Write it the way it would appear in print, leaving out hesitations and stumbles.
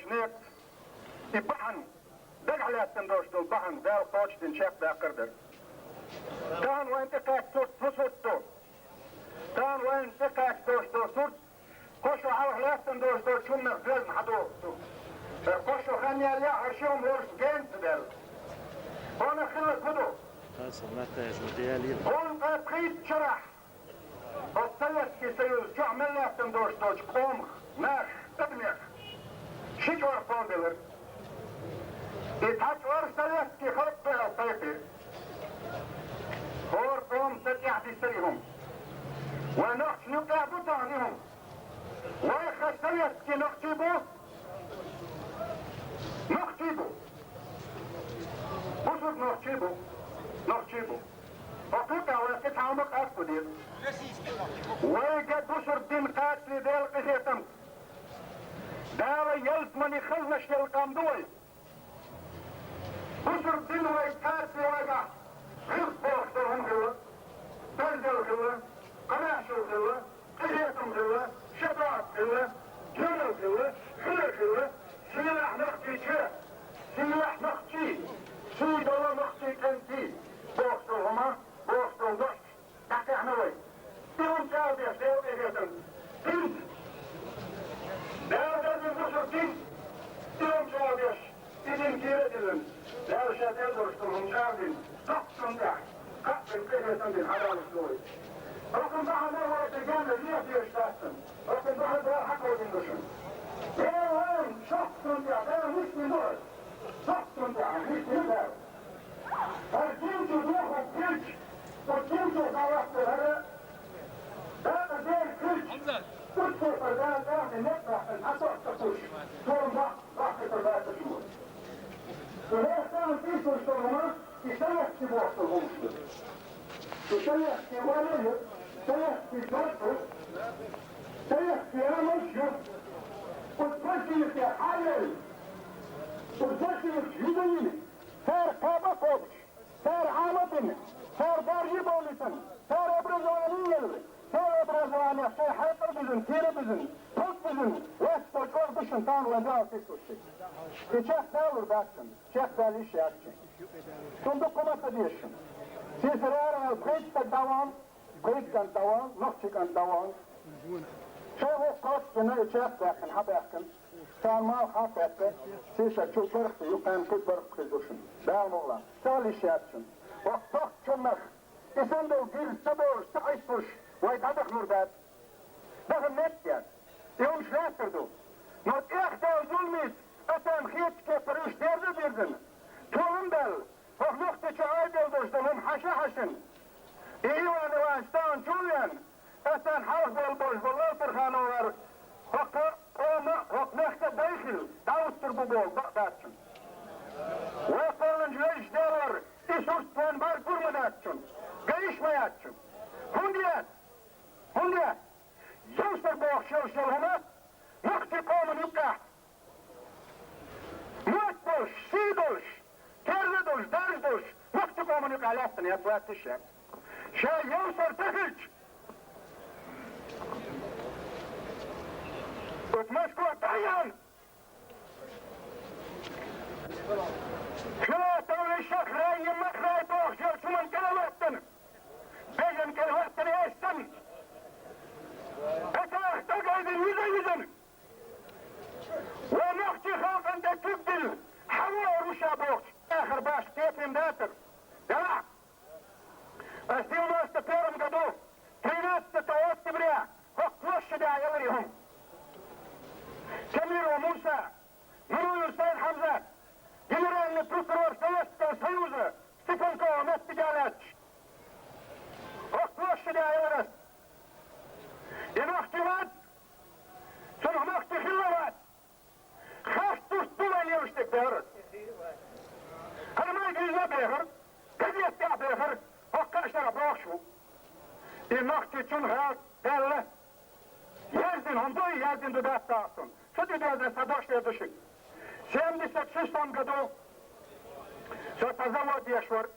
net. Die Bahan, der gelaten durch die Bahan, der Coach den Chef der Kerder. Dann wollen die Kack durch Fußball. Dann wollen die Kack durch Fußball. Koşu havlaten durch Schummer Felsen hat du. Koşu kan ya aşım hoş gençler. Ona khillat hudu. On qid şarah. الثلاث كيسيوز شو عملنا دوش قوم ناخ تبنيخ شكوار فاندلر يتحكوار ثلاث كي خلق بها الطيطي هور قوم تتيح دي سريهم ونخش نقع بطانهم ويخش ثلاث كي نخشيبو بصر نخشيبو وقطع وقت عمق أفضل ويجد بشر الدين قاتل ديال قهيتم دار يلزمني خلنش يلقام دوي بشر الدين ويقاتل ويقع غير بوحدهم غلة تنزل غلة قناشل غلة قهيتم غلة شباب غلة جنل غلة خلق غلة سلاح نختي شاه سلاح نختي سيد الله نختي كنتي بوحدهما بوحدهم دوش تحت احنا وي Toen zou de stil tegen tien. Daar dat is dus op 10. Toen zou de in keer dillen. Daar staat elders voor ons aan. Stop vandaag. Kap en krijgen dan de halal vloei. Ook een dag nou wordt de gaande hier staat. Ook een dag daar hakken in dus. Heel stop vandaag. Daar moet je door. Stop vandaag. Niet meer. Maar kind je door op kind. Wat kind je nou achter هذا زي الكلش تدخل فردان ده نطلع الحصر تطوش طول ضغط فردان تشوف وليه كانوا تيسوا الشرمات يسيح سبوح الغمش يسيح سواليه يسيح في جرده يسيح في رمشه وتفشي في حالي وتفشي في جديد صار كابا كوبش صار عامة صار دارجي بوليسن صار ابرزوانية صار ابرزوانية صار حيطر بزن تيرا بزن طلق بزن واسطة وشور بشن تان وانجاو تيسو الشيء شيخ داور باكشن شيخ داليش ياكشن صندوق قمت ديشن سيسرارا البريد تدوان بريد كان دوان نقشي كان دوان شاهو قاس جناي شيخ داكن حباكن كان مال حافظة سيشا شو برختي يقام كل برختي دوشن داون الله داليش ياكشن وقت شمخ يسندو جيل سبور سعيسوش ويتعدخ نورداد ده النتيان يوم شلاتر دو نوت اخدا وظلميس اتام خيط كفروش ديرزو ديرزن تولن بل فوق نقطة شعاي دلدوش دلهم حشا حشن ايوان وانستان جوليان اتان حوث بالبوش بالله ترخانو غير فوق نخت داخل داوستر ببول بقداتشن وقالن جليش دالر إيشوش توان بار كورماناتشن قايش ماياتشن هنديات يوصل بوخ شوشل هما نقطي قومن يبقى موتوش سيدوش كردوش دارجدوش نقطي قومن يبقى لاتن يا فوات الشام شاي يوصل تخرج وتمسكو طيان لا تولي الشيخ راي يمك راي بوخ شوش من كلماتن بيجن كلماتن يستن اتاخ تقعد يزن ونختي خلق انت تبدل حوار وشابوخ اخر باش تيتم داتر يلا استيو ما استفيرم قدو ترينات تتوات تبريا وقوش دا يوريهم كمير وموسى نورو يرسال حمزة جنرال بروكرور سياسة سيوزة ستفنكو ومستجالاتش وقوش دا يورس ينوختي واد سنو نوختي خلوات خاش تستوى اللي يوشتك بيهرس انا ما يجيزنا بيهر قد يستع بيهر وقاشنا بروخشو ينوختي تشنغات دالة يزدن هندوي يزدن دودات تاسون شدي دوزن صدوش يدوشك 76 году завод Ешвар.